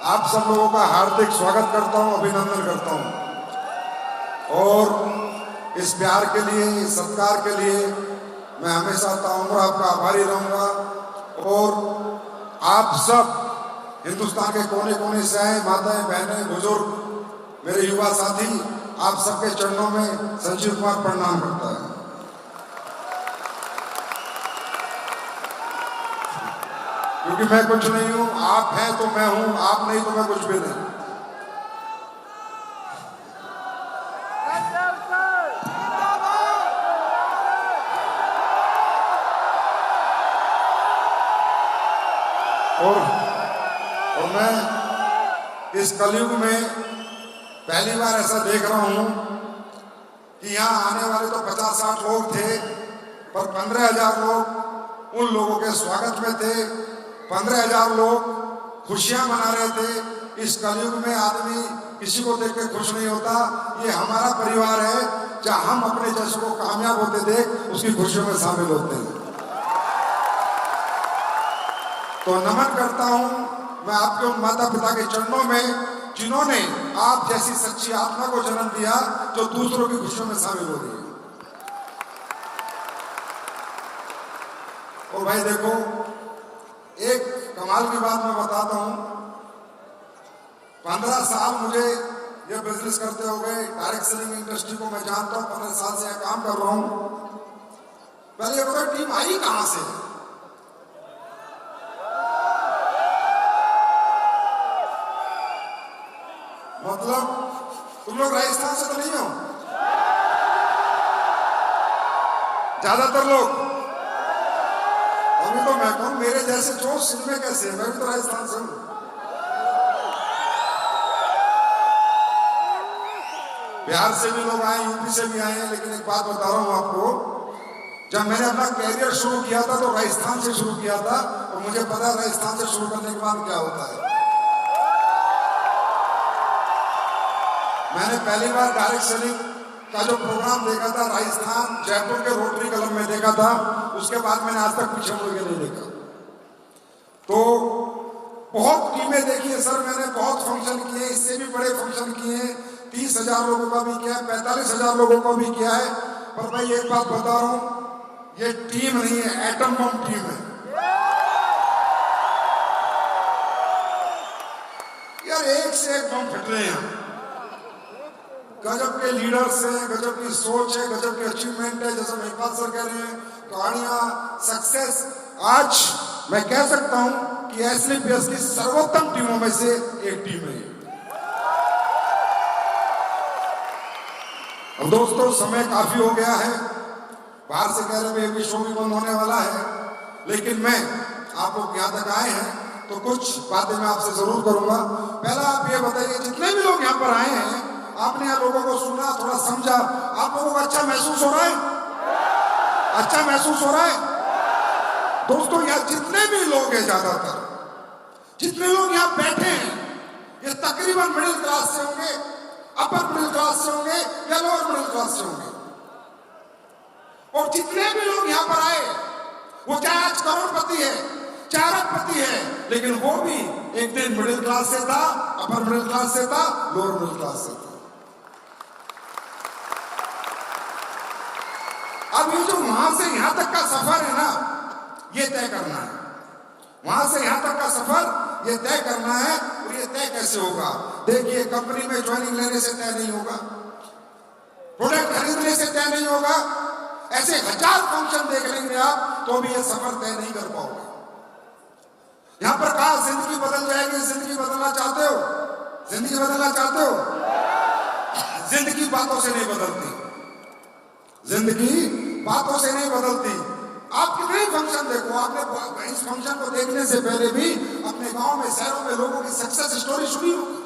आप सब लोगों का हार्दिक स्वागत करता हूं, अभिनंदन करता हूं और इस प्यार के लिए, इस सत्कार के लिए मैं हमेशा ताउम्र आपका आभारी रहूंगा। और आप सब हिंदुस्तान के कोने कोने से आए, माताएं, बहनें, बुजुर्ग, मेरे युवा साथी, आप सबके चरणों में संजीव कुमार प्रणाम करता है। क्योंकि मैं कुछ नहीं हूं, आप हैं तो मैं हूं, आप नहीं तो मैं कुछ भी नहीं। और मैं इस कलयुग में पहली बार ऐसा देख रहा हूं कि यहाँ आने वाले तो 50-60 लोग थे, पर 15,000 लोग उन लोगों के स्वागत में थे। 15,000 लोग खुशियां मना रहे थे। इस कलयुग में आदमी किसी को देख के खुश नहीं होता। ये हमारा परिवार है, जहां हम अपने जैसे को कामयाब होते देख उसकी खुशियों में शामिल होते हैं। तो नमन करता हूं मैं आपके उन माता पिता के चरणों में जिन्होंने आप जैसी सच्ची आत्मा को जन्म दिया जो दूसरों की खुशियों में शामिल हो रही है। और भाई देखो, एक कमाल की बात मैं बताता हूं। 15 साल मुझे ये बिजनेस करते हो गए, डायरेक्ट सेलिंग इंडस्ट्री को मैं जानता हूं, 15 साल से यहां काम कर रहा हूं। पहले ये टीम आई कहां से? मतलब तुम लोग राजस्थान से तो नहीं हो? ज्यादातर लोग। अभी तो मैं कहूं मेरे जैसे जोश इनमें कैसे? मैं भी तो राजस्थान से हूं। बिहार से भी लोग आए, यूपी से भी आए हैं। लेकिन एक बात बता रहा हूं आपको, जब मैंने अपना कैरियर शुरू किया था तो राजस्थान से शुरू किया था, और मुझे पता है राजस्थान से शुरू करने के बाद क्या होता है। मैंने पहली बार डायरेक्ट सेलिंग का जो प्रोग्राम देखा था राजस्थान जयपुर के रोटरी क्लब में देखा था। उसके बाद मैंने आज तक पीछे मुड़ के नहीं देखा। तो बहुत टीमें देखी है सर मैंने, बहुत फंक्शन किए, इससे भी बड़े फंक्शन किए, 30,000 लोगों का भी किया है, 45,000 लोगों का भी किया है। पर भाई एक बात बता रहा हूं, ये टीम नहीं है, एटम बम टीम है यार। एक से एक बम फट रहे हैं। गजब के लीडर्स हैं, गजब की सोच है, गजब की अचीवमेंट है। जैसे महिपाल सर कह रहे हैं, कहानियां, सक्सेस। आज मैं कह सकता हूं कि एसलीपीएस की सर्वोत्तम टीमों में से एक टीम है। अब दोस्तों समय काफी हो गया है, बाहर से कह रहे हैं ये शो भी बंद होने वाला है, लेकिन मैं आप लोग यहाँ तक आए हैं तो कुछ बातें मैं आपसे जरूर करूंगा। पहला आप ये बताइए, जितने भी लोग यहाँ पर आए हैं, आपने यहाँ लोगों को सुना, थोड़ा समझा, आप लोगों को अच्छा महसूस हो रहा है? अच्छा महसूस हो रहा है? दोस्तों यहाँ जितने भी लोग हैं, ज्यादातर जितने लोग यहाँ बैठे हैं, ये तकरीबन मिडिल क्लास से होंगे, अपर मिडिल क्लास से होंगे या लोअर मिडिल क्लास से होंगे। और जितने भी लोग यहाँ पर आए, वो चाहे आज करोड़पति है, चाहे अरबपति है, लेकिन वो भी एक दिन मिडिल क्लास से था, अपर मिडिल क्लास से था, लोअर मिडिल क्लास से था। अब ये जो वहां से यहां तक का सफर है ना, ये तय करना है। वहां से यहां तक का सफर ये तय करना है। और ये तय कैसे होगा? देखिए, कंपनी में ज्वाइनिंग लेने से तय नहीं होगा, प्रोडक्ट खरीदने से तय नहीं होगा, ऐसे 1000 फंक्शन देख लेंगे आप तो भी ये सफर तय नहीं कर पाओगे। यहां पर कहा जिंदगी बदल जाएगी, जिंदगी बदलना चाहते हो? जिंदगी बदलना चाहते हो? जिंदगी बातों से नहीं बदलती, जिंदगी बातों से नहीं बदलती। आप कितने फंक्शन देखो, आपने इस फंक्शन को देखने से पहले भी अपने गांव में, शहरों में लोगों की सक्सेस स्टोरी सुनी होगी।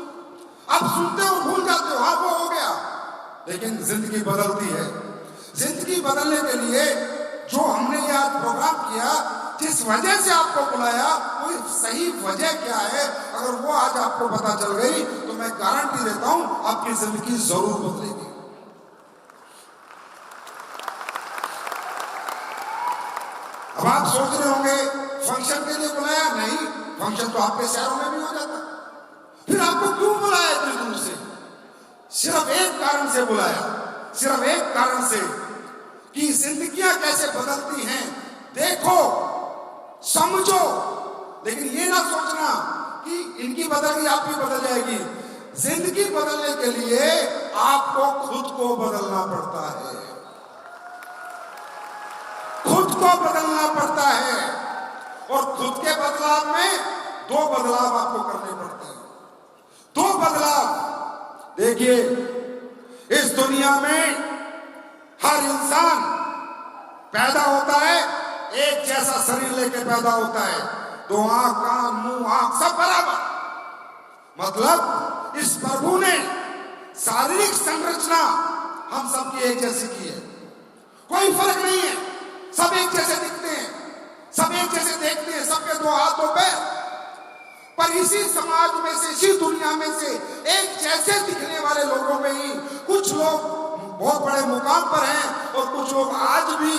आप सुनते हो, भूल जाते हो, हाँ वो हो गया, लेकिन जिंदगी बदलती है। जिंदगी बदलने के लिए जो हमने ये आज प्रोग्राम किया, जिस वजह से आपको बुलाया, वो सही वजह क्या है, अगर वो आज आपको पता चल गई तो मैं गारंटी देता हूं आपकी जिंदगी जरूर बदलेगी। अब आप सोच रहे होंगे फंक्शन के लिए बुलाया? नहीं, फंक्शन तो आपके शहरों में भी हो जाता, फिर आपको क्यों बुलाया इतनी दूर से? सिर्फ एक कारण से बुलाया, सिर्फ एक कारण से कि जिंदगियां कैसे बदलती हैं देखो, समझो। लेकिन ये ना सोचना कि इनकी बदल गई आपकी बदल जाएगी। जिंदगी बदलने के लिए आपको खुद को बदलना पड़ता है, खुद को बदलना पड़ता है। और खुद के बदलाव में दो बदलाव आपको करने पड़ते हैं, दो बदलाव। देखिए, इस दुनिया में हर इंसान पैदा होता है, एक जैसा शरीर लेके पैदा होता है, दो आंख, कान, मुंह, आंख सब बराबर। मतलब इस प्रभु ने शारीरिक संरचना हम सबकी एक जैसी की है, कोई फर्क नहीं है, सब एक जैसे दिखते हैं, सब एक जैसे देखते हैं, सबके दो हाथ दो पैर। पर इसी समाज में से, इसी दुनिया में से एक जैसे दिखने वाले लोगों में ही कुछ लोग बहुत बड़े मुकाम पर हैं और कुछ लोग आज भी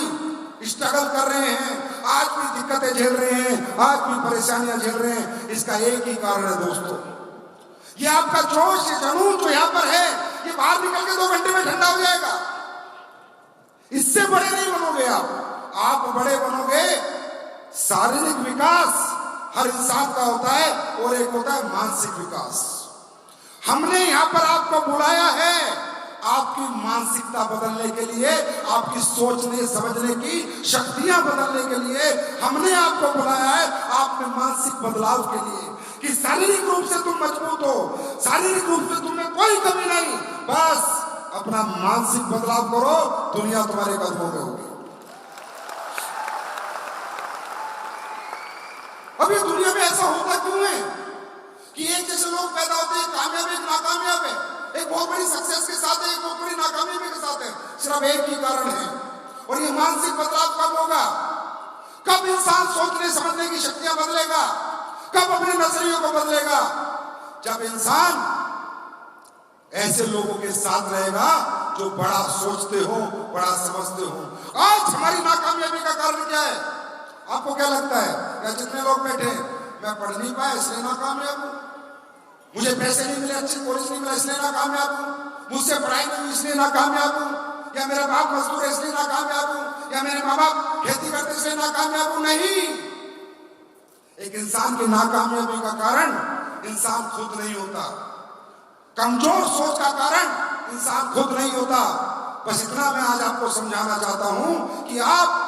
स्ट्रगल कर रहे हैं, आज भी दिक्कतें झेल रहे हैं, आज भी परेशानियां झेल रहे हैं। इसका एक ही कारण है दोस्तों, ये आपका जोश, ये जुनून जो यहां पर है, ये बाहर निकल के 2 घंटे में ठंडा हो जाएगा। इससे बड़े नहीं बनोगे आप बड़े बनोगे। शारीरिक विकास हर इंसान का होता है और एक होता है मानसिक विकास। हमने यहां पर आपको बुलाया है आपकी मानसिकता बदलने के लिए, आपकी सोचने समझने की शक्तियां बदलने के लिए हमने आपको बुलाया है, आपके मानसिक बदलाव के लिए, कि शारीरिक रूप से तुम मजबूत हो, शारीरिक रूप से तुम्हें कोई कमी नहीं, बस अपना मानसिक बदलाव करो, दुनिया तुम्हारे कदमों में होगी। अभी दुनिया में ऐसा होता क्यों है कि एक जैसे लोग पैदा होते हैं, कामयाब है, नाकामयाब है, एक बहुत बड़ी सक्सेस के साथ है, एक बहुत बड़ी नाकामयाबी के साथ है। सिर्फ एक ही कारण है, और ये मानसिक बदलाव कब होगा? कब इंसान सोचने समझने की शक्तियां बदलेगा, कब अपने नजरियों को बदलेगा? जब इंसान ऐसे लोगों के साथ रहेगा जो बड़ा सोचते हो, बड़ा समझते हो। आज हमारी नाकामयाबी का कारण क्या है? आपको क्या लगता है? या जितने लोग बैठे, मैं पढ़ नहीं पाया इसलिए नाकामयाब हूं, मुझे पैसे नहीं मिले, अच्छे कॉलेज नहीं मिला इसलिए नाकामयाब हूं, मुझसे पढ़ाई नहीं हुई इसलिए नाकामयाब हूं, या मेरा बाप मजदूर है इसलिए नाकामयाब हूं, या मेरे माँ बाप खेती करते इसलिए नाकामयाब हूं। नहीं, एक इंसान की नाकामयाबी का कारण इंसान खुद नहीं होता, कमजोर सोच का कारण इंसान खुद नहीं होता। बस इतना मैं आज आपको समझाना चाहता हूं कि आप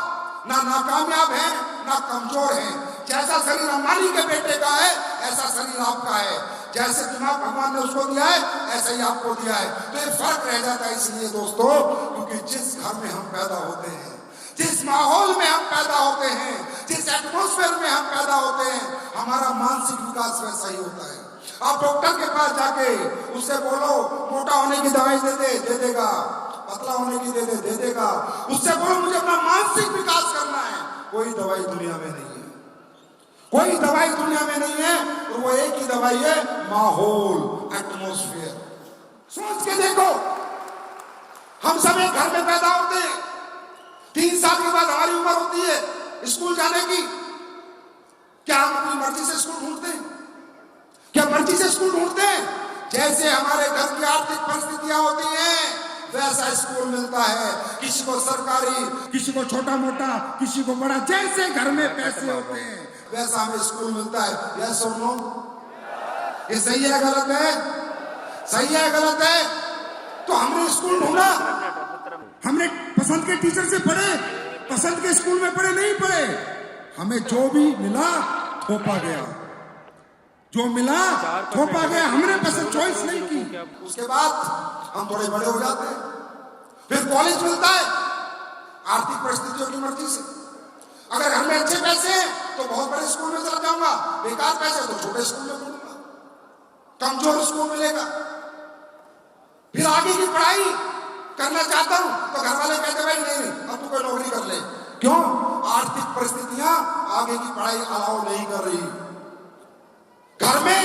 ना नाकामयाब हैं ना कमजोर हैं। जैसा शरीर अंबानी के बेटे का है ऐसा शरीर आपका है, जैसे दिमाग भगवान ने उसको दिया है ऐसा ही आपको दिया है। तो ये फर्क रह जाता है इसलिए दोस्तों, क्योंकि जिस घर में हम पैदा होते हैं, जिस माहौल में हम पैदा होते हैं, जिस एटमॉस्फेयर में हम पैदा होते हैं, हमारा मानसिक विकास वैसा ही होता है। आप डॉक्टर के पास जाके उससे बोलो मोटा होने की दवाई दे देगा, पतला होने की दे देगा। उससे बोलो मुझे अपना मानसिक विकास करना है, कोई दवाई दुनिया में नहीं है, कोई दवाई दुनिया में नहीं है। और वो एक ही दवाई है, माहौल, एटमॉस्फेयर। सोच के देखो, हम सब एक घर में पैदा होते हैं, 3 साल के बाद हमारी उम्र होती है स्कूल जाने की। क्या हम अपनी मर्जी से स्कूल ढूंढते हैं? क्या मर्जी से स्कूल ढूंढते हैं? जैसे हमारे घर की आर्थिक परिस्थितियां होती हैं वैसा स्कूल मिलता है, किसी को सरकारी, किसी को छोटा मोटा, किसी को बड़ा, जैसे घर में पैसे होते हैं वैसा हमें स्कूल मिलता है। यस और नो? ये सही है गलत है? सही है गलत है? तो हमने स्कूल ढूंढा, हमने पसंद के टीचर से पढ़े, पसंद के स्कूल में पढ़े नहीं पढ़े, हमें जो भी मिला थोपा गया, जो मिला थोपा गया, हमने पसंद चॉइस नहीं की। उसके बाद हम थोड़े बड़े हो जाते हैं, फिर कॉलेज मिलता है आर्थिक परिस्थितियों की मर्जी से। अगर घर में अच्छे पैसे हैं तो बहुत बड़े स्कूल में चला जाऊंगा, बेकार पैसे तो छोटे स्कूल में पढ़ूंगा, कमजोर स्कूल मिलेगा। फिर आगे की पढ़ाई करना चाहता हूं तो घर वाले कहते भाई नहीं अब तू कोई नौकरी कर ले। क्यों? आर्थिक परिस्थितियां आगे की पढ़ाई अलाउ नहीं कर रही। घर में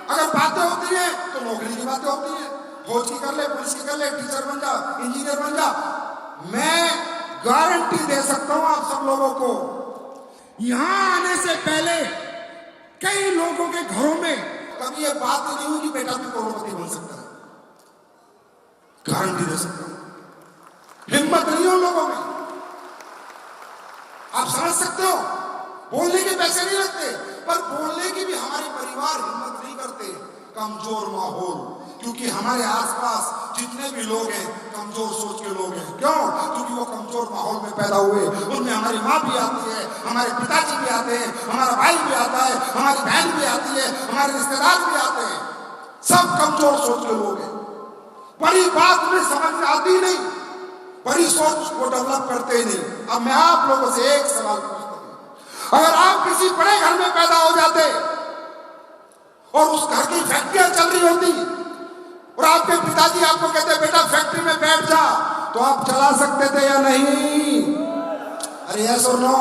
अगर बातें होती हैं तो नौकरी की बातें होती हैं, फौज की कर ले, पुलिस की कर ले, टीचर बन जा, इंजीनियर बन जा। मैं गारंटी दे सकता हूं आप सब लोगों को, यहां आने से पहले कई लोगों के घरों में कभी ये बात नहीं हुई कि बेटा भी करोड़पति बन सकता है, गारंटी दे सकता हूं। हिम्मत नहीं हो लोगों में, आप समझ सकते हो। बोलने के पैसे नहीं लगते, पर बोलने की भी हमारे परिवार हिम्मत नहीं करते। कमजोर माहौल, क्योंकि हमारे आसपास जितने भी लोग हैं कमजोर सोच के लोग हैं। क्यों? क्योंकि वो कमजोर माहौल में पैदा हुए। उनमें हमारी माँ भी आती है, हमारे पिताजी भी आते हैं, हमारा भाई भी आता है, हमारी बहन भी आती है, हमारे रिश्तेदार भी आते हैं। सब कमजोर सोच के लोग हैं। बड़ी बात में समझ में आती नहीं, बड़ी सोच को डेवलप करते ही नहीं। अब मैं आप लोगों से एक सवाल पूछता हूं, अगर आप किसी बड़े घर में पैदा हो जाते और उस घर की फैक्ट्रियां चल रही होती और आपके पिताजी आपको कहते बेटा फैक्ट्री में बैठ जा, तो आप चला सकते थे या नहीं? अरे यस और नो,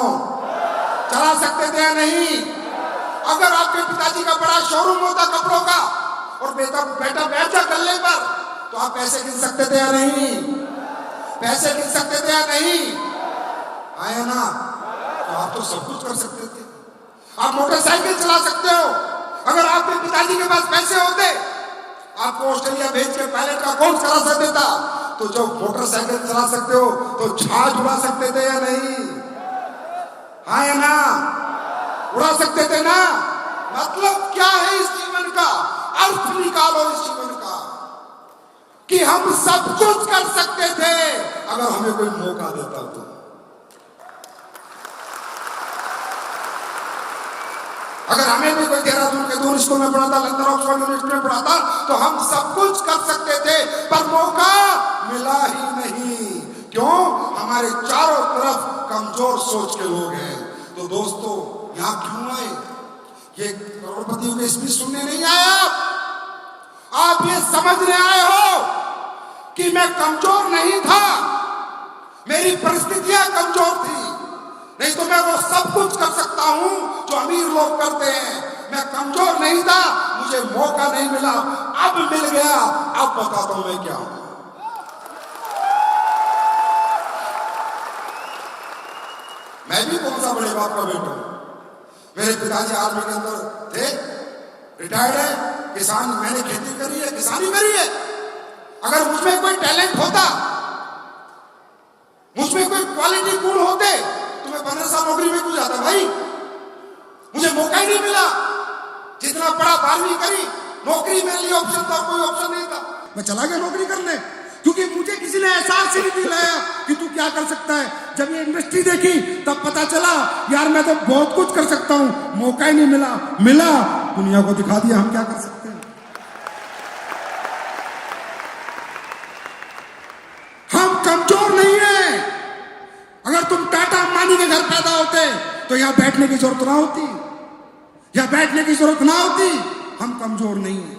चला सकते थे या नहीं? अगर आपके पिताजी का बड़ा शोरूम होता कपड़ों का और बेटा बैठ जा गल्ले पर, तो आप पैसे गिन सकते थे या नहीं? पैसे गिन सकते थे या नहीं? आया ना? तो आप तो सब कुछ कर सकते थे। आप मोटरसाइकिल चला सकते हो। अगर आपके पिताजी के पास पैसे होते, आपको ऑस्ट्रेलिया भेज के पायलट का कोर्स करा सकते था। तो जो मोटरसाइकिल चला सकते हो तो जहाज उड़ा सकते थे या नहीं? हाँ या ना? उड़ा सकते थे ना? मतलब क्या है इस जीवन का? अर्थ निकालो इस जीवन का कि हम सब कुछ कर सकते थे अगर हमें कोई मौका देता तो। अगर हमें भी कोई देहरादून के दूर स्कूल में पढ़ा था, लंदन ऑक्सफोर्ड यूनिवर्सिटी में पढ़ा था, तो हम सब कुछ कर सकते थे, पर मौका मिला ही नहीं। क्यों? हमारे चारों तरफ कमजोर सोच के लोग हैं। तो दोस्तों, यहां क्यों आए? ये करोड़पतियों के स्पीच सुनने नहीं आए। आप ये समझने आए हो कि मैं कमजोर नहीं था, मेरी परिस्थितियां कमजोर थी, नहीं तो मैं वो सब कुछ कर सकता हूं जो अमीर लोग करते हैं। मैं कमजोर नहीं था, मुझे मौका नहीं मिला, अब मिल गया। अब बताता हूं मैं क्या हूं। मैं भी कौन सा बड़े बाप का बेटा हूं। मेरे पिताजी आर्मी के अंदर थे, रिटायर्ड है, किसान, मैंने खेती करी है, किसानी करी है। अगर मुझमें कोई टैलेंट होता, मुझमें कोई क्वालिटी गुण होते, तो मैं 15 साल नौकरी में क्यों जाता भाई? मुझे मौका ही नहीं मिला। जितना बड़ा 12वीं करी, नौकरी मेरे लिए ऑप्शन था, कोई ऑप्शन नहीं था। मैं चला गया नौकरी करने, क्योंकि मुझे किसी ने एहसास ही नहीं दिलाया कि तू क्या कर सकता है। जब ये इंडस्ट्री देखी तब पता चला यार मैं तो बहुत कुछ कर सकता हूं। मौका ही नहीं मिला दुनिया को दिखा दिया हम क्या कर सकते हैं। हम कमजोर नहीं है। अगर तुम टाटा अंबानी के घर पैदा होते तो यहां बैठने की जरूरत ना होती, यहां बैठने की जरूरत ना होती। हम कमजोर नहीं है।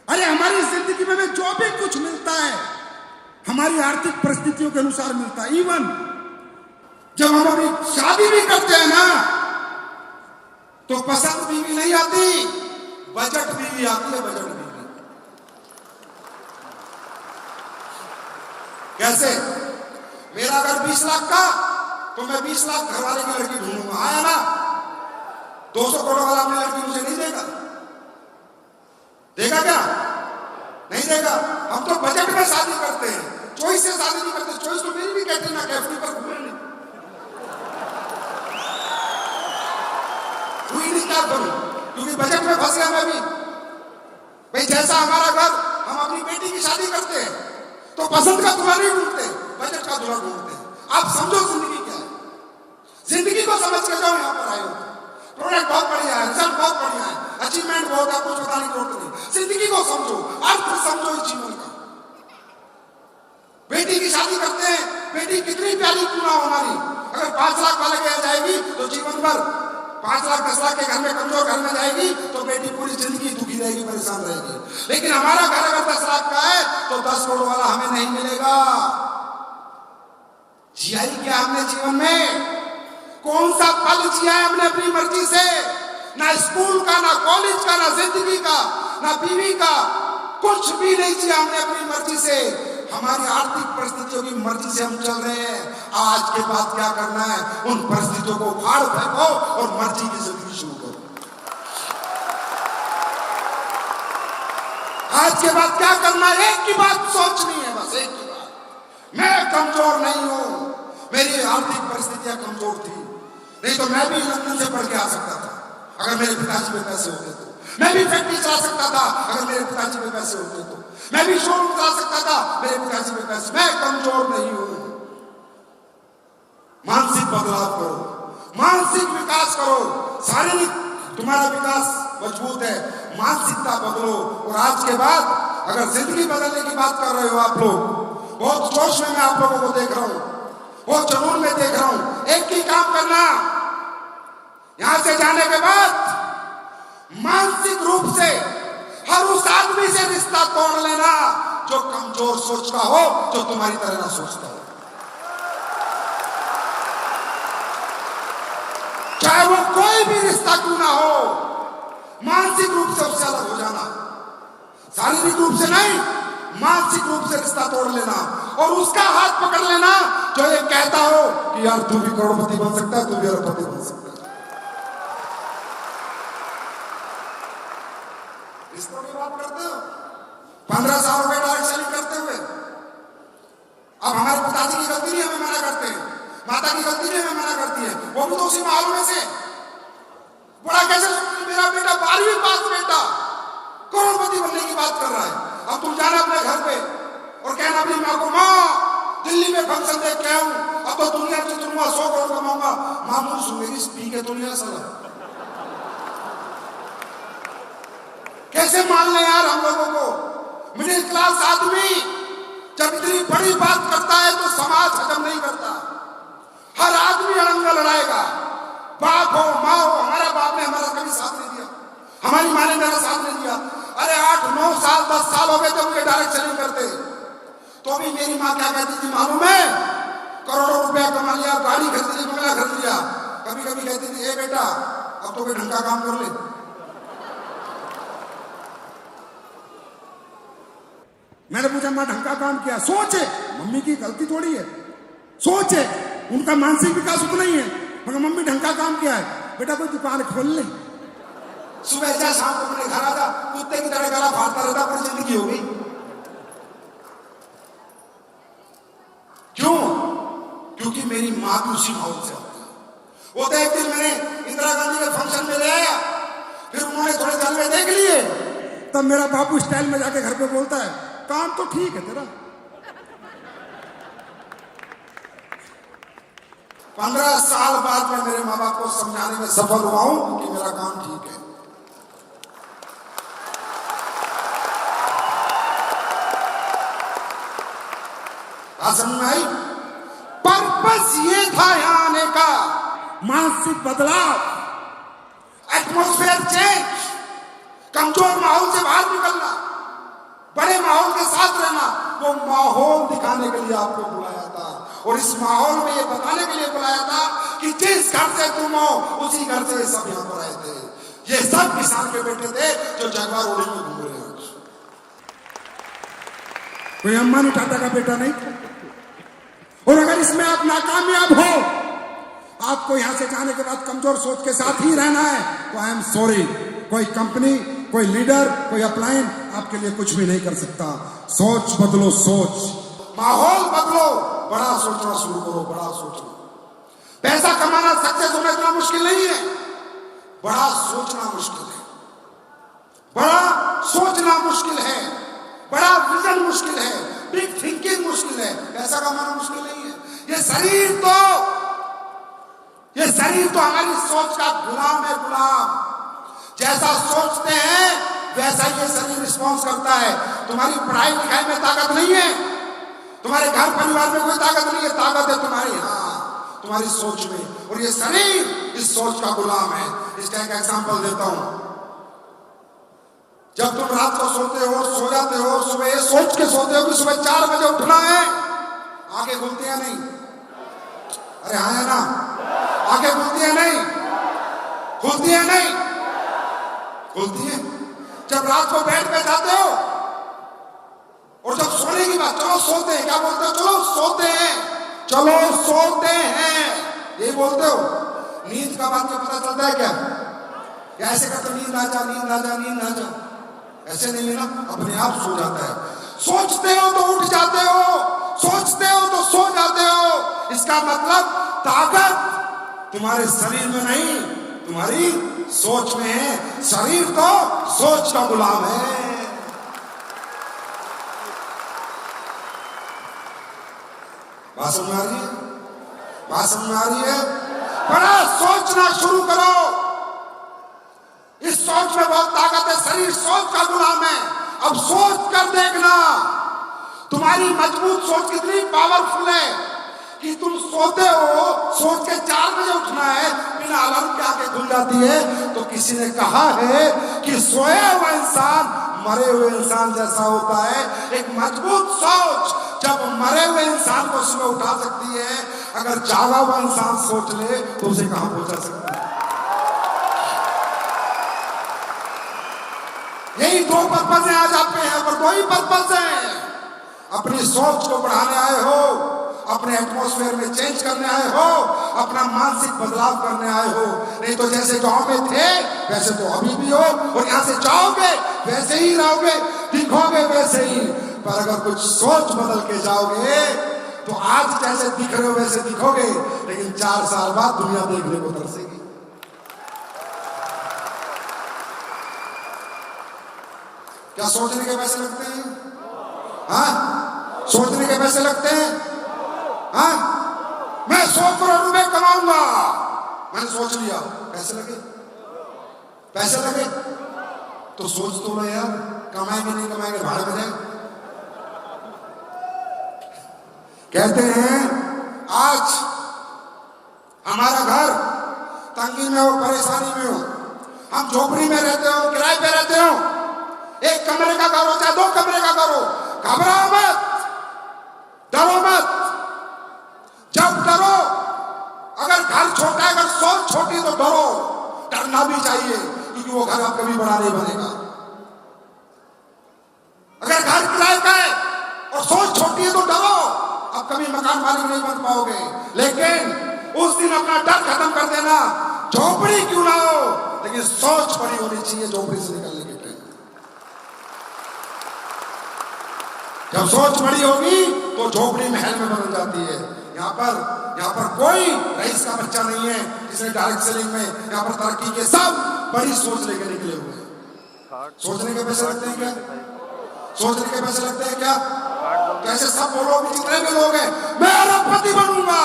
अरे हमारी जिंदगी में जो भी कुछ मिलता है हमारी आर्थिक परिस्थितियों के अनुसार मिलता है। इवन जब हम अपनी शादी भी करते हैं ना, तो पसंद बीवी नहीं आती, बजट बीवी आती है। बजट बीवी कैसे? मेरा अगर 20 लाख का, तो मैं 20 लाख घर वाले की लड़की ढूंढूंगा। आया ना? 200 करोड़ वाला अपनी लड़की मुझे नहीं देगा। देगा क्या? नहीं देगा। हम तो बजट में शादी करते हैं, चॉइस से शादी नहीं करते। चॉइस तो मेरी भी कैटरीना कैफ पर हुई नहीं, क्या करूं? क्योंकि बजट में फंस गया मैं भी। भाई जैसा हमारा घर, हम अपनी बेटी की शादी करते हैं तो पसंद का दूल्हा नहीं ढूंढते, बजट का दूल्हा ढूंढते हैं। आप समझो जिंदगी क्या है। जिंदगी को समझ के जाओ। यहाँ पर आए हो, प्रोडक्ट बहुत बढ़िया है, रिजल्ट बहुत बढ़िया है, अचीवमेंट बहुत है, कुछ बताने की जरूरत नहीं। जिंदगी को समझो, अर्थ समझो इस जीवन का। बेटी की शादी करते हैं, बेटी कितनी प्यारी क्यों ना हो हमारी, अगर 5 लाख वाले के जाएगी तो जीवन भर 5 लाख 10 लाख के घर में, कमजोर घर में जाएगी तो बेटी पूरी जिंदगी दुखी रहेगी, परेशान रहेगी। लेकिन हमारा घर अगर 10 लाख का है तो 10 करोड़ वाला हमें नहीं मिलेगा। जिया ही क्या हमने जीवन में? कौन सा पल जिया है हमने अपनी मर्जी से? ना स्कूल का, ना कॉलेज का, ना जिंदगी का, ना बीवी का, कुछ भी नहीं जिया हमने अपनी मर्जी से। हमारी आर्थिक परिस्थितियों की मर्जी से हम चल रहे हैं। आज के बाद क्या करना है? उन परिस्थितियों को फाड़ फेंको और मर्जी की जिंदगी शुरू करो। आज के बाद क्या करना है, एक ही बात सोचनी है, बस एक ही बात। मैं कमजोर नहीं हूं, मेरी आर्थिक परिस्थितियां कमजोर थी, नहीं तो मैं भी लंदन से पढ़ के आ सकता था अगर मेरे पिताजी में पैसे होते तो। मैं भी फैक्ट्री चला सकता था अगर मेरे पिताजी में पैसे होते तो। मैं भी शोरूम चला सकता था मेरे पिताजी में पैसे। मैं कमजोर नहीं हूं। मानसिक बदलाव करो, मानसिक विकास करो। शारीरिक तुम्हारा विकास मजबूत है, मानसिकता बदलो। और आज के बाद अगर जिंदगी बदलने की बात कर रहे हो आप लोग, बहुत जोश में मैं आप लोगों को देख रहा हूं, बहुत जुनून में देख रहा हूं। एक ही काम करना, यहां से जाने के बाद मानसिक रूप से हर उस आदमी से रिश्ता तोड़ लेना जो कमजोर सोच का हो, जो तुम्हारी तरह ना सोचता हो। चाहे वो कोई भी रिश्ता क्यों ना हो, मानसिक रूप से उससे अलग हो जाना। शारीरिक रूप से नहीं, मानसिक रूप से रिश्ता तोड़ लेना और उसका हाथ पकड़ लेना जो ये कहता हो कि यार तू भी करोड़पति बन सकता है, तू भी अरबपति बन सकता है। रिश्तों की बात करते हो, 15 साल हो गए डायरेक्ट सेलिंग करते हुए। अब हमारे पिताजी की गलती नहीं हमें मना करते हैं, माता की गलती नहीं हमें मना करती है, वो भी तो उसी माहौल में से। बड़ा कैसे मेरा बेटा 12वीं पास बेटा करोड़पति बनने की बात कर रहा है। अब तुम जाना अपने घर पे और कहना अपनी माँ को, माँ दिल्ली में फंक्शन देख के आऊं, अब तो दुनिया की तुमको 100 करोड़ कमाऊंगा। मामूल सुन मेरी स्पीक है तो नहीं सला। कैसे मान ले यार हम लोगों को। मिडिल क्लास आदमी जब इतनी बड़ी बात करता है तो समाज हजम नहीं करता। हर आदमी अड़ंगा लड़ाएगा, बाप हो माँ हो। हमारा बाप ने हमारा कभी साथ नहीं दिया, हमारी माँ ने मेरा साथ नहीं दिया। अरे 8-9 साल 10 साल हो गए थे मुझे डायरेक्ट सेलिंग करते, तो भी मेरी माँ क्या कहती थी मालूम है? करोड़ों रुपया कमा लिया, गाड़ी खरीद ली, बंगला खरीद लिया। कभी कभी कहती थी, ए बेटा अब तो कोई ढंग का काम कर ले। मैंने पूछा माँ ढंग का काम किया? सोच है, मम्मी की गलती थोड़ी है, सोच है, उनका मानसिक विकास उतना ही है। मगर मम्मी ढंग का काम किया है, बेटा कोई दुकान खोल ले, सुबह जा शाम को अपने घर आ जा, कुत्ते की तरह गला फाड़ता रहता, पूरी जिंदगी होगी। क्यों? क्योंकि मेरी माँ भी उसी माहौल से होती है। वो तो एक दिन मैंने इंदिरा गांधी के फंक्शन में ले आया, फिर उन्होंने थोड़े जलवे देख लिए, तब मेरा बापू स्टाइल में जाके घर पे बोलता है, काम तो ठीक है तेरा। 15 साल बाद मैं मेरे माँ बाप को समझाने में सफल हुआ हूं कि मेरा काम ठीक है। बात समझ में आई? पर्पस ये था यहां आने का, मानसिक बदलाव, एटमॉस्फेयर चेंज, कमजोर माहौल से बाहर निकलना, बड़े माहौल के साथ रहना। वो माहौल दिखाने के लिए आपको बुलाया था और इस माहौल में ये बताने के लिए बुलाया था कि जिस घर से तुम हो उसी घर से ये सब यहाँ पर आए थे। ये सब किसान के बेटे थे जो जगवार ओढ़ी में घूम रहे हैं। कोई अंबानी टाटा का बेटा नहीं। और अगर इसमें आप नाकामयाब हो, आपको यहां से जाने के बाद कमजोर सोच के साथ ही रहना है, तो आई एम सॉरी, कोई कंपनी, कोई लीडर, कोई अपलाइन आपके लिए कुछ भी नहीं कर सकता। सोच बदलो, सोच, माहौल बदलो, बड़ा सोचना शुरू करो, बड़ा सोचो। पैसा कमाना, सक्सेस होना इतना मुश्किल नहीं है, बड़ा सोचना मुश्किल है, बड़ा सोचना मुश्किल है, बड़ा विजन मुश्किल है, बिग थिंकिंग मुश्किल है, पैसा कमाना मुश्किल नहीं है। ये शरीर तो हमारी सोच का गुलाम है, गुलाम। जैसा सोचते हैं वैसा ये शरीर रिस्पॉन्स करता है। तुम्हारी पढ़ाई लिखाई में ताकत नहीं है, तुम्हारे घर परिवार में कोई ताकत नहीं है, ताकत है तुम्हारी, हाँ, तुम्हारी सोच में। और ये शरीर इस सोच का गुलाम है। इसका एक एग्जांपल देता हूं। जब तुम रात को सोते हो, सो जाते हो, सुबह ये सोच के सोते हो कि सुबह 4 बजे उठना है, आंखें खुलती है नहीं? अरे हाँ है ना? आंखें खुलती है नहीं? खुलती है नहीं? खुलती है। जब रात को बेड पे जाते हो और जब सोने की बात, चलो सोते हैं, क्या बोलते हो? चलो सोते हैं, चलो सोते हैं, ये बोलते हो। नींद का बात क्या पता चलता है क्या? ऐसे करते नींद आ जा, नींद आ जा, नींद आ जा, ऐसे नहीं लेना, अपने आप सो जाता है। सोचते हो तो उठ जाते हो, सोचते हो तो सो जाते हो। इसका मतलब ताकत तुम्हारे शरीर में नहीं, तुम्हारी सोच में है। शरीर तो सोच का गुलाम है। बात समझ में आ रही है? बात समझ में आ रही है? बड़ा सोचना शुरू करो। इस सोच में बहुत ताकत है। शरीर सोच का गुलाम है। अब सोच कर देखना, तुम्हारी मजबूत सोच कितनी पावरफुल है कि तुम सोते हो, सोच के 4 बजे उठना है, बिना अलार्म के आंखें खुल जाती है। तो किसी ने कहा है कि सोया हुआ इंसान मरे हुए इंसान जैसा होता है। एक मजबूत सोच जब मरे हुए इंसान को सुबह उठा सकती है, अगर जागा हुआ इंसान सोच ले तो उसे कहां पहुंचा सकता है? यही 2 पर्पस है आज आपके यहाँ पर, 2 ही पर्पस है। अपनी सोच को बढ़ाने आए हो, अपने एटमॉस्फेयर में चेंज करने आए हो, अपना मानसिक बदलाव करने आए हो। नहीं तो जैसे गांव में थे वैसे तो अभी भी हो, और यहां से जाओगे वैसे ही रहोगे, दिखोगे वैसे ही। पर अगर कुछ सोच बदल के जाओगे तो आज जैसे दिख रहे हो वैसे दिखोगे, लेकिन 4 साल बाद दुनिया देखने को तरसेगी। क्या सोचने के पैसे लगते हैं? हाँ, सोचने के पैसे लगते हैं। हाँ, मैं 100 करोड़ रुपए कमाऊंगा, मैंने सोच लिया, पैसे लगे, पैसे लगे तो सोच तो लो यार, कमाएंगे नहीं कमाएंगे, भाड़े में जाए। कहते हैं आज हमारा घर तंगी में हो, परेशानी में हो, हम झोपड़ी में रहते हो, किराए पे रहते हो, 1 कमरे का घर हो चाहे 2 कमरे का घर हो, घबराओ मत, डरो मत। जब डरो, अगर घर छोटा है, अगर सोच छोटी तो डरो, डरना भी चाहिए, क्योंकि वो घर अब कभी बड़ा नहीं बनेगा। अगर घर किराए का है और सोच छोटी है तो डरो, अब कभी मकान मालिक नहीं बन पाओगे। लेकिन उस दिन अपना डर खत्म कर देना, झोपड़ी क्यों ना हो लेकिन सोच बड़ी होनी चाहिए झोपड़ी से निकलने के टाइम। जब सोच बड़ी होगी तो झोपड़ी महल में बदल जाती है। यहाँ पर कोई रईस का बच्चा नहीं है जिसने डायरेक्ट सेलिंग में यहाँ पर तरक्की के, सब बड़ी सोच लेकर निकले हुए हैं। सोचने के पैसे लगते हैं क्या? सोचने के पैसे लगते हैं क्या? कैसे सब बोलो, जितने भी लोग हैं, मैं अरबपति बनूंगा,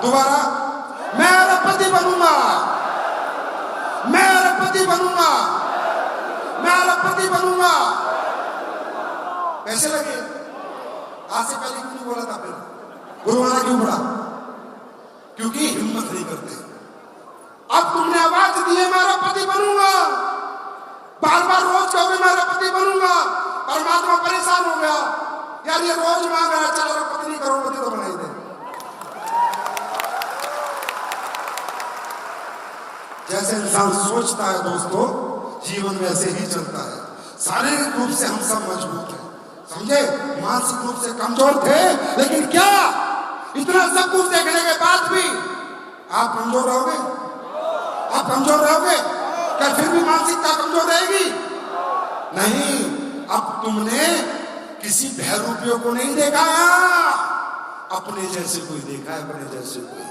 दोबारा मैं अरबपति बनूंगा, मैं अरबपति बनूंगा, मैं अरबपति बनूंगा। पैसे लगे। आज से पहले क्यों नहीं बोला था? फिर गुरुवारा क्यों पड़ा? क्योंकि हिम्मत नहीं करते। अब तुमने आवाज दी है मैं अरबपति बनूंगा, बार बार रोज कहोगे मैं अरबपति बनूंगा, परमात्मा परेशान हो गया, यार ये रोज मांग रहा है, चल अरबपति नहीं करोड़पति तो बनाई दे। जैसे इंसान सोचता है दोस्तों, जीवन वैसे ही चलता है। शारीरिक रूप से हम सब मजबूत हैं, समझे, मानसिक रूप से कमजोर थे, लेकिन क्या इतना सब कुछ देखने के बाद भी आप कमजोर रहोगे? आप कमजोर रहोगे क्या? फिर भी मानसिकता कमजोर रहेगी? नहीं। अब तुमने किसी बहरूपियों को नहीं देखा, अपने जैसे कोई देखा है, अपने जैसे कोई,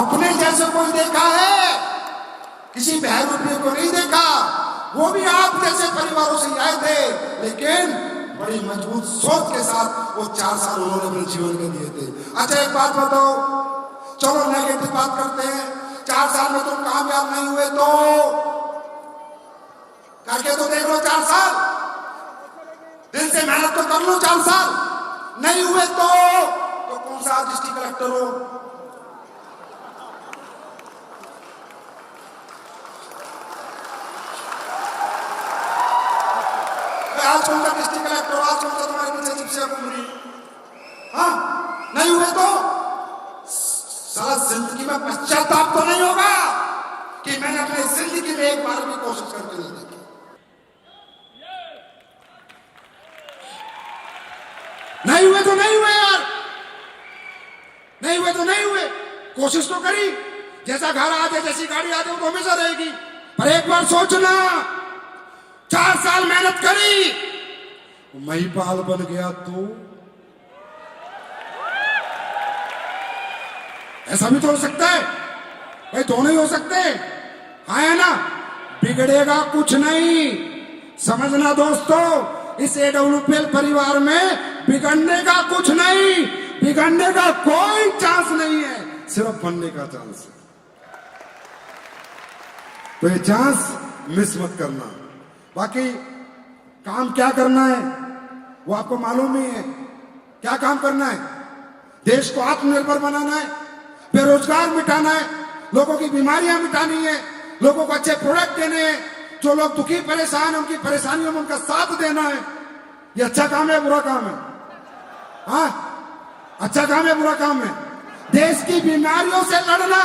अपने जैसे कोई देखा है, किसी बहरूपियों को नहीं देखा। वो भी आप जैसे परिवारों से आए थे, लेकिन बड़ी मजबूत सोच के साथ वो 4 साल उन्होंने अपने जीवन में दिए थे। अच्छा एक बात बताओ, चलो नेगेटिव बात करते हैं, 4 साल में तुम कामयाब नहीं हुए तो करके तो देख लो, 4 साल दिल से मेहनत तो कर लो, 4 साल नहीं हुए तो कौन सा डिस्ट्रिक्ट कलेक्टर हो? आज कौन सा डिस्ट्रिक्ट कलेक्टर हो? आज कौन सा तुम्हारे पीछे जिप्सिया घूम रही? हाँ, नहीं हुए तो सारा जिंदगी में पश्चाताप तो नहीं होगा कि मैंने अपनी जिंदगी में एक बार भी कोशिश करके नहीं देखी। नहीं हुए तो नहीं हुए यार, नहीं हुए तो नहीं हुए, कोशिश तो करी। जैसा घर आ जाए, जैसी गाड़ी आ जाए वो तो हमेशा रहेगी, पर एक एक बार सोचना, 4 साल मेहनत करी, महिपाल बन गया तो ऐसा भी तो हो सकता है भाई, दोनों ही हो सकते हाँ, है ना। बिगड़ेगा कुछ नहीं, समझना दोस्तों, इस एडब्ल्यूपीएल परिवार में बिगड़ने का कुछ नहीं, बिगड़ने का कोई चांस नहीं है, सिर्फ बनने का चांस है। तो ये चांस मिस मत करना। बाकी काम क्या करना है वो आपको मालूम ही है। क्या काम करना है? देश को आत्मनिर्भर बनाना है, बेरोजगार मिटाना है, लोगों की बीमारियां मिटानी है, लोगों को अच्छे प्रोडक्ट देने हैं, जो लोग दुखी परेशान हैं उनकी परेशानियों में उनका साथ देना है। ये अच्छा काम है, बुरा काम है? हाँ, अच्छा काम है, बुरा काम है? देश की बीमारियों से लड़ना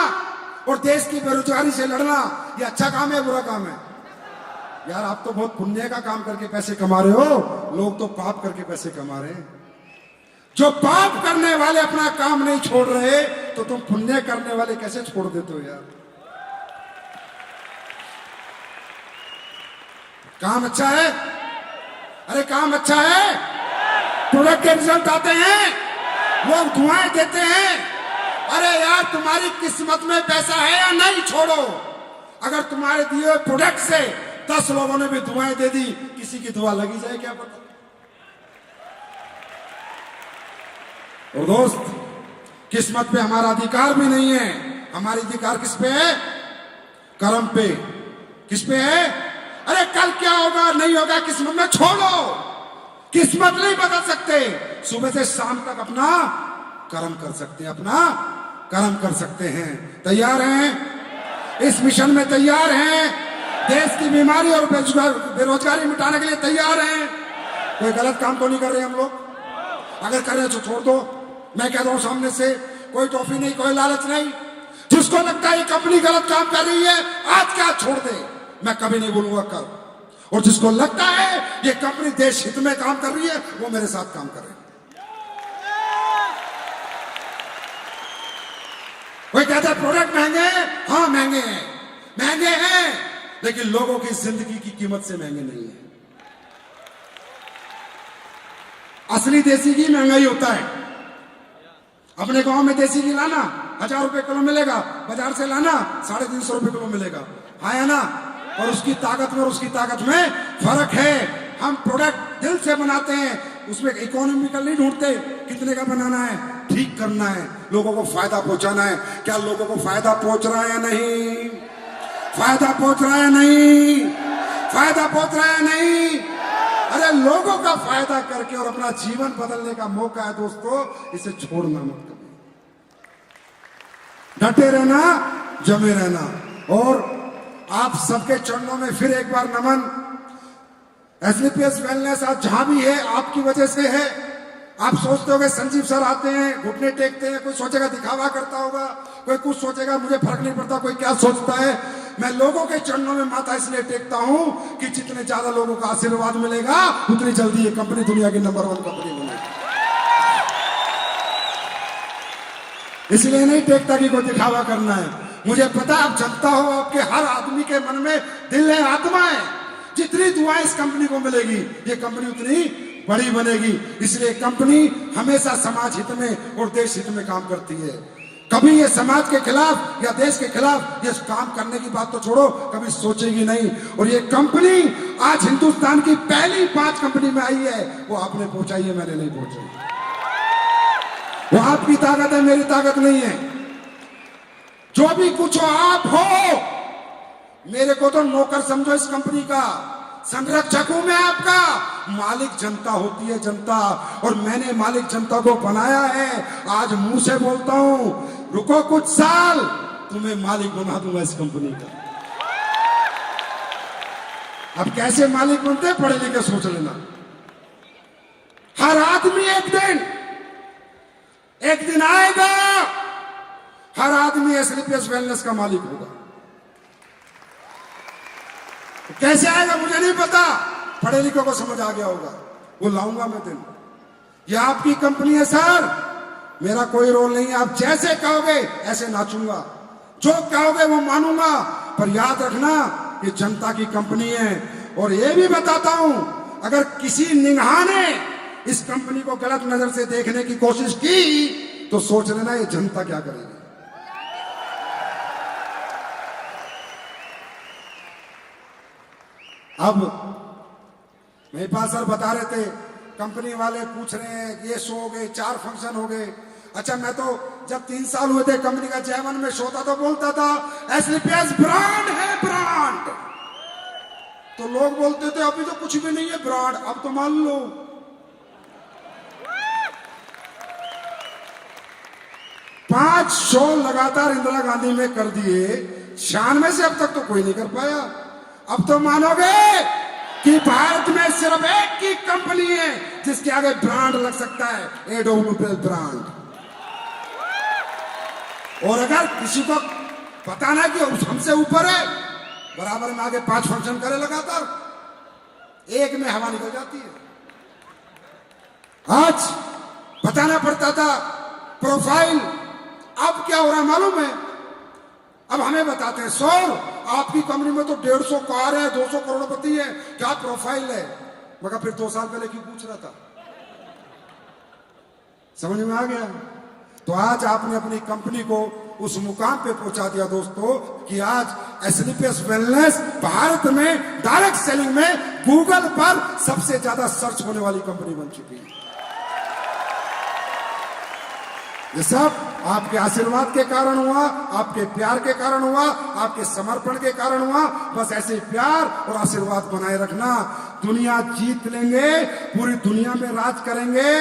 और देश की बेरोजगारी से लड़ना, ये अच्छा काम है, बुरा काम है? यार आप तो बहुत पुण्य का काम करके पैसे कमा रहे हो, लोग तो पाप करके पैसे कमा रहे हैं। जो पाप करने वाले अपना काम नहीं छोड़ रहे, तो तुम पुण्य करने वाले कैसे छोड़ देते हो यार? काम अच्छा है? अरे काम अच्छा है, प्रोडक्ट के रिजल्ट आते हैं, लोग दुआएं देते हैं। अरे यार तुम्हारी किस्मत में पैसा है या नहीं छोड़ो, अगर तुम्हारे दिए हुए प्रोडक्ट से 10 लोगों ने भी दुआएं दे दी, किसी की दुआ लगी जाए क्या पता। और दोस्त, किस्मत पे हमारा अधिकार भी नहीं है। हमारी अधिकार किस पे है? कर्म पे। किस पे है? अरे कल क्या होगा नहीं होगा किस्मत में छोड़ो, किस्मत नहीं बदल सकते। सुबह से शाम तक अपना कर्म कर सकते हैं, अपना कर्म कर सकते हैं। तैयार हैं? इस मिशन में तैयार हैं? देश की बीमारी और बेरोजगारी मिटाने के लिए तैयार हैं? कोई गलत काम तो नहीं कर रहे हम लोग? अगर कर रहे तो छोड़ दो। मैं कह रहा हूं सामने से, कोई टॉफी नहीं, कोई लालच नहीं। जिसको लगता है ये कंपनी गलत काम कर रही है, आज क्या छोड़ दे, मैं कभी नहीं बोलूंगा कल। और जिसको लगता है ये कंपनी देश हित में काम कर रही है, वो मेरे साथ काम करे। कोई कहता है प्रोडक्ट महंगे हैं, हाँ महंगे हैं, महंगे हैं, लेकिन लोगों की जिंदगी की कीमत से महंगे नहीं है। असली देसी घी महंगाई होता है। अपने गांव में देसी घी लाना 1000 रुपए किलो मिलेगा, बाजार से लाना 350 रुपए किलो मिलेगा, है ना। और उसकी ताकत में और उसकी ताकत में फर्क है। हम प्रोडक्ट दिल से बनाते हैं, उसमें इकोनॉमिकल नहीं ढूंढते कितने का बनाना है, ठीक करना है, लोगों को फायदा पहुंचाना है। क्या लोगों को फायदा पहुंच रहा है या नहीं? फायदा पहुंच रहा है नहीं? फायदा पहुंच रहा है नहीं? अरे लोगों का फायदा करके और अपना जीवन बदलने का मौका है दोस्तों, इसे छोड़ना मत कभी। डटे रहना, जमे रहना। और आप सबके चरणों में फिर एक बार नमन। एसलीपीएस वेलनेस आज जहां भी है आपकी वजह से है। आप सोचते होंगे संजीव सर आते हैं, घुटने टेकते हैं, कोई सोचेगा दिखावा करता होगा, कोई कुछ सोचेगा, मुझे फर्क नहीं पड़ता कोई क्या सोचता है। मैं लोगों के चरणों में माथा इसलिए टेकता हूं कि जितने ज्यादा लोगों का आशीर्वाद मिलेगा उतनी जल्दी ये कंपनी दुनिया की नंबर 1 कंपनी बनेगी। इसलिए नहीं टेकता कि कोई दिखावा करना है। मुझे पता आप जनता हो, आपके हर आदमी के मन में दिल है, आत्मा है। जितनी दुआएं इस कंपनी को मिलेगी, ये कंपनी उतनी बड़ी बनेगी। इसलिए कंपनी हमेशा समाज हित में और देश हित में काम करती है। कभी ये समाज के खिलाफ या देश के खिलाफ ये काम करने की बात तो छोड़ो, कभी सोचेगी नहीं। और ये कंपनी आज हिंदुस्तान की पहली 5 कंपनी में आई है, वो आपने पहुंचाई है, मैंने नहीं पहुंचाई। वो आपकी ताकत है, मेरी ताकत नहीं है। जो भी कुछ हो आप हो, मेरे को तो नौकर समझो इस कंपनी का, संरक्षक हूं मैं आपका। मालिक जनता होती है, जनता। और मैंने मालिक जनता को बनाया है। आज मुंह से बोलता हूं, रुको कुछ साल, तुम्हें मालिक बना दूंगा इस कंपनी का। अब कैसे मालिक बनते, पढ़े लिखे सोच लेना। हर आदमी एक दिन आएगा, हर आदमी एसलीपीएस वेलनेस का मालिक होगा। कैसे आएगा मुझे नहीं पता, पढ़े लिखे को समझ आ गया होगा, वो लाऊंगा मैं दिन। ये आपकी कंपनी है सर, मेरा कोई रोल नहीं है। आप जैसे कहोगे ऐसे नाचूंगा, जो कहोगे वो मानूंगा। पर याद रखना, कि जनता की कंपनी है। और ये भी बताता हूं, अगर किसी निगाह ने इस कंपनी को गलत नजर से देखने की कोशिश की तो सोच लेना ये जनता क्या करेगी। अब महिपाल सर बता रहे थे, कंपनी वाले पूछ रहे हैं ये शो हो गए, 4 फंक्शन हो गए। अच्छा, मैं तो जब 3 साल हुए थे कंपनी का चेयरमैन में शो था तो बोलता था एसलीपीएस ब्रांड है, ब्रांड। तो लोग बोलते थे अभी तो कुछ भी नहीं है ब्रांड, अब तो मान लो। पांच शो लगातार इंदिरा गांधी में कर दिए, 96 से अब तक तो कोई नहीं कर पाया। अब तो मानोगे कि भारत में सिर्फ एक ही कंपनी है जिसके आगे ब्रांड लग सकता है, एडोमोबाइल ब्रांड। और अगर किसी को पता ना कि हमसे ऊपर है, बराबर में आगे 5 फंक्शन करे लगातार, एक में हवा निकल जाती है। आज बताना पड़ता था प्रोफाइल, अब क्या हो रहा है मालूम है? अब हमें बताते हैं सर आपकी कंपनी में तो 150 कार है, 200 करोड़पति है, क्या प्रोफाइल है? मगर फिर 2 साल पहले क्यों पूछ रहा था? समझ में आ गया? तो आज आपने अपनी कंपनी को उस मुकाम पे पहुंचा दिया दोस्तों कि आज एसलीपीएस वेलनेस भारत में डायरेक्ट सेलिंग में गूगल पर सबसे ज्यादा सर्च होने वाली कंपनी बन चुकी है। ये सब आपके आशीर्वाद के कारण हुआ, आपके प्यार के कारण हुआ, आपके समर्पण के कारण हुआ। बस ऐसे प्यार और आशीर्वाद बनाए रखना। दुनिया जीत लेंगे, पूरी दुनिया में राज करेंगे,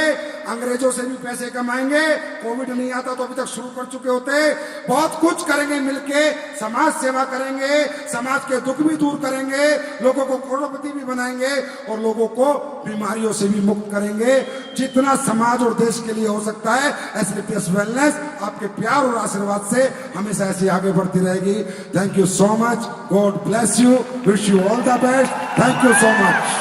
अंग्रेजों से भी पैसे कमाएंगे। कोविड नहीं आता तो अभी तक शुरू कर चुके होते। बहुत कुछ करेंगे मिलके, समाज सेवा करेंगे, समाज के दुख भी दूर करेंगे, लोगों को करोड़पति भी बनाएंगे और लोगों को बीमारियों से भी मुक्त करेंगे। जितना समाज और देश के लिए हो सकता है, एसलीपीएस वेलनेस आपके प्यार और आशीर्वाद से हमेशा ऐसी आगे बढ़ती रहेगी। Thank you so much, God bless you, wish you all the best, thank you so much.